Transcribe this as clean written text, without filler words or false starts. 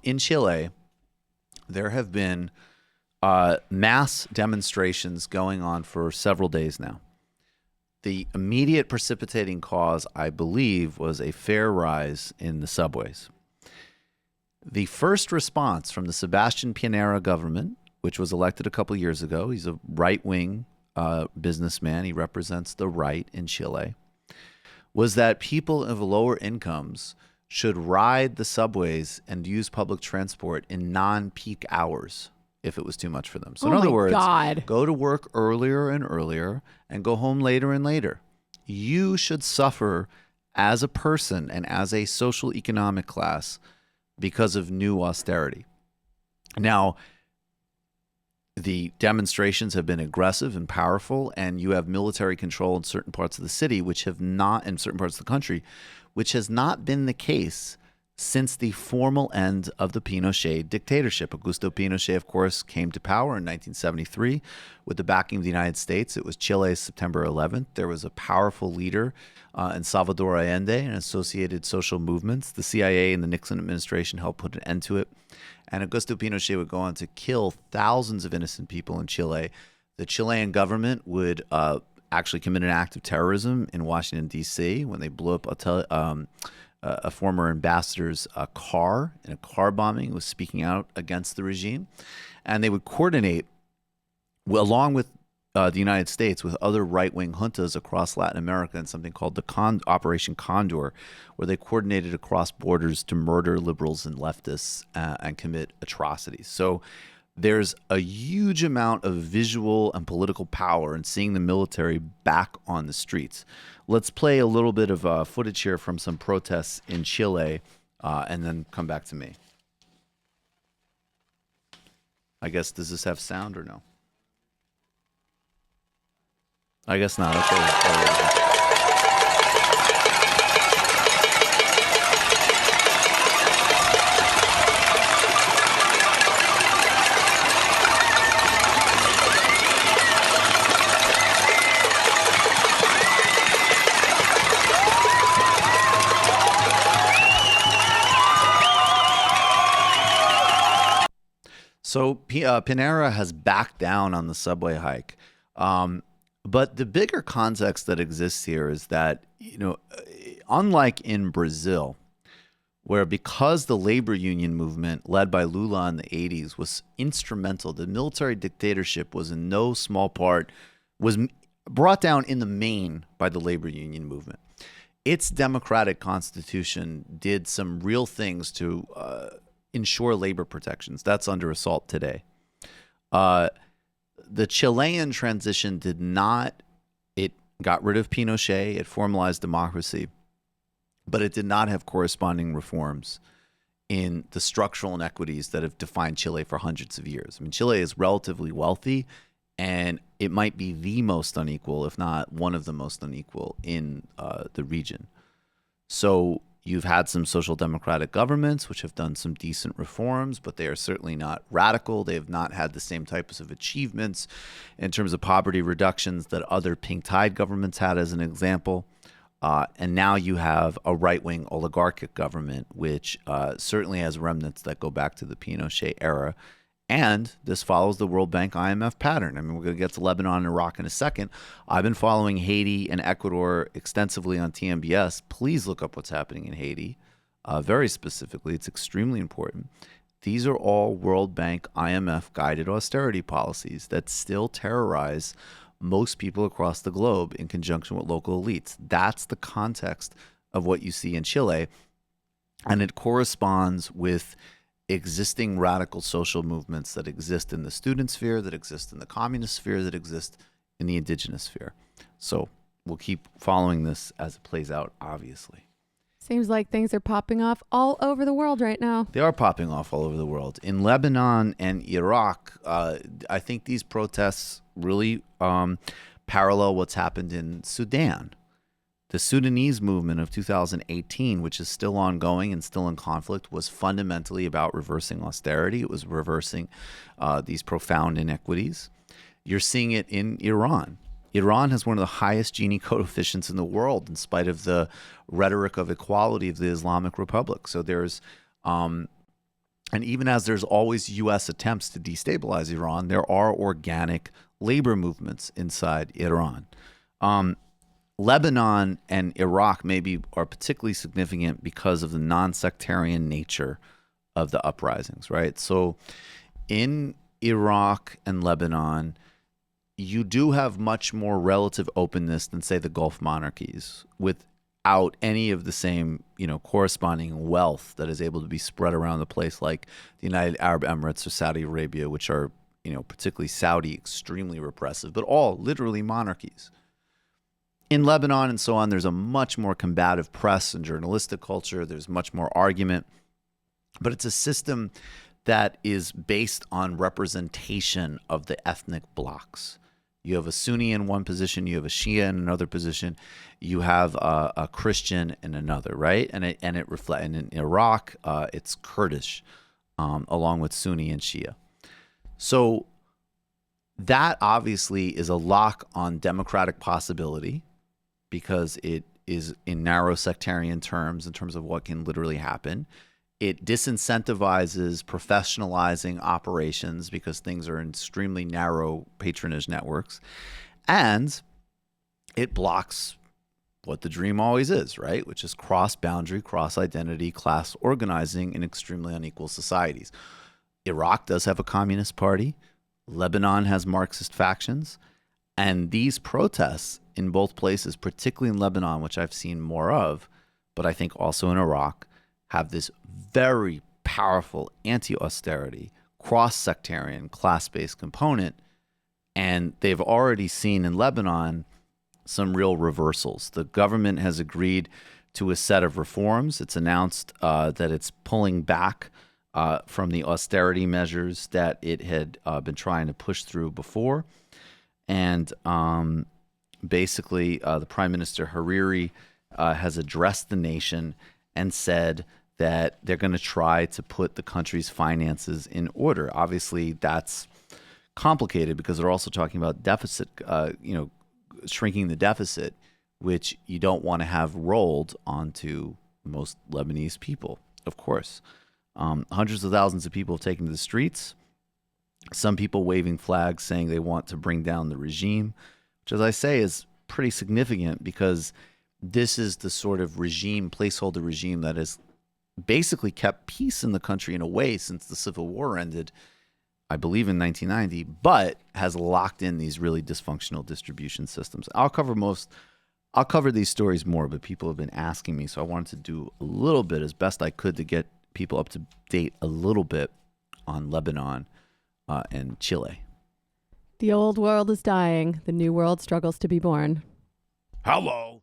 In Chile, there have been mass demonstrations going on for several days now. The immediate precipitating cause, I believe, was a fare rise in the subways. The first response from the Sebastián Piñera government, which was elected a couple years ago, he's a right-wing businessman, he represents the right in Chile, was that people of lower incomes should ride the subways and use public transport in non-peak hours if it was too much for them. So in other words, go to work earlier and earlier and go home later and later. You should suffer as a person and as a social economic class because of new austerity. Now, the demonstrations have been aggressive and powerful, and you have military control in certain parts of the city, which have not, in certain parts of the country, which has not been the case since the formal end of the Pinochet dictatorship. Augusto Pinochet, of course, came to power in 1973 with the backing of the United States. It was Chile's September 11th. There was a powerful leader in Salvador Allende and associated social movements. The CIA and the Nixon administration helped put an end to it. And Augusto Pinochet would go on to kill thousands of innocent people in Chile. The Chilean government would actually commit an act of terrorism in Washington, D.C. when they blew up a former ambassador's car in a car bombing. He was speaking out against the regime. And they would coordinate, along with the United States, with other right-wing juntas across Latin America in something called the Operation Condor, where they coordinated across borders to murder liberals and leftists and commit atrocities. So there's a huge amount of visual and political power in seeing the military back on the streets. Let's play a little bit of footage here from some protests in Chile and then come back to me. I guess, does this have sound or no? I guess not. Okay. So Piñera has backed down on the subway hike. But the bigger context that exists here is that, unlike in Brazil, where because the labor union movement led by Lula in the 80s was instrumental, the military dictatorship was in no small part, was brought down in the main by the labor union movement. Its democratic constitution did some real things to ensure labor protections. That's under assault today. The Chilean transition did not. It got rid of Pinochet. It formalized democracy, but it did not have corresponding reforms in the structural inequities that have defined Chile for hundreds of years. I mean, Chile is relatively wealthy, and it might be the most unequal, if not one of the most unequal in the region. So you've had some social democratic governments which have done some decent reforms, but they are certainly not radical. They have not had the same types of achievements in terms of poverty reductions that other pink tide governments had, as an example. And now you have a right-wing oligarchic government, which certainly has remnants that go back to the Pinochet era. And this follows the World Bank IMF pattern. I mean, we're going to get to Lebanon and Iraq in a second. I've been following Haiti and Ecuador extensively on TMBS. Please look up what's happening in Haiti. Very specifically, it's extremely important. These are all World Bank IMF guided austerity policies that still terrorize most people across the globe in conjunction with local elites. That's the context of what you see in Chile. And it corresponds with existing radical social movements that exist in the student sphere, that exist in the communist sphere, that exist in the indigenous sphere. So we'll keep following this as it plays out, obviously. Seems like things are popping off all over the world right now. They are popping off all over the world. In Lebanon and Iraq, I think these protests really parallel what's happened in Sudan. The Sudanese movement of 2018, which is still ongoing and still in conflict, was fundamentally about reversing austerity. It was reversing these profound inequities. You're seeing it in Iran. Iran has one of the highest Gini coefficients in the world, in spite of the rhetoric of equality of the Islamic Republic. So there's And even as there's always U.S. attempts to destabilize Iran, there are organic labor movements inside Iran. Lebanon and Iraq maybe are particularly significant because of the non-sectarian nature of the uprisings, right? So in Iraq and Lebanon, you do have much more relative openness than, say, the Gulf monarchies, without any of the same, corresponding wealth that is able to be spread around the place, like the United Arab Emirates or Saudi Arabia, which are, particularly Saudi, extremely repressive, but all literally monarchies. In Lebanon and so on, there's a much more combative press and journalistic culture. There's much more argument, but it's a system that is based on representation of the ethnic blocks. You have a Sunni in one position, you have a Shia in another position, you have a Christian in another, right? And in Iraq, it's Kurdish, along with Sunni and Shia. So that obviously is a lock on democratic possibility, because it is in narrow sectarian terms in terms of what can literally happen. It disincentivizes professionalizing operations because things are in extremely narrow patronage networks. And it blocks what the dream always is, right? Which is cross-boundary, cross-identity, class organizing in extremely unequal societies. Iraq does have a communist party. Lebanon has Marxist factions. And these protests in both places, particularly in Lebanon, which I've seen more of, but I think also in Iraq, have this very powerful anti-austerity, cross-sectarian, class-based component. And they've already seen in Lebanon some real reversals. The government has agreed to a set of reforms. It's announced that it's pulling back from the austerity measures that it had been trying to push through before. And basically, the Prime Minister Hariri has addressed the nation and said that they're going to try to put the country's finances in order. Obviously, that's complicated because they're also talking about deficit, shrinking the deficit, which you don't want to have rolled onto most Lebanese people, of course. Hundreds of thousands of people have taken to the streets. Some people waving flags saying they want to bring down the regime, which, as I say, is pretty significant because this is the sort of regime, placeholder regime, that has basically kept peace in the country in a way since the Civil War ended, I believe, in 1990, but has locked in these really dysfunctional distribution systems. I'll cover these stories more, but people have been asking me, so I wanted to do a little bit as best I could to get people up to date a little bit on Lebanon and Chile. The old world is dying. The new world struggles to be born. Hello.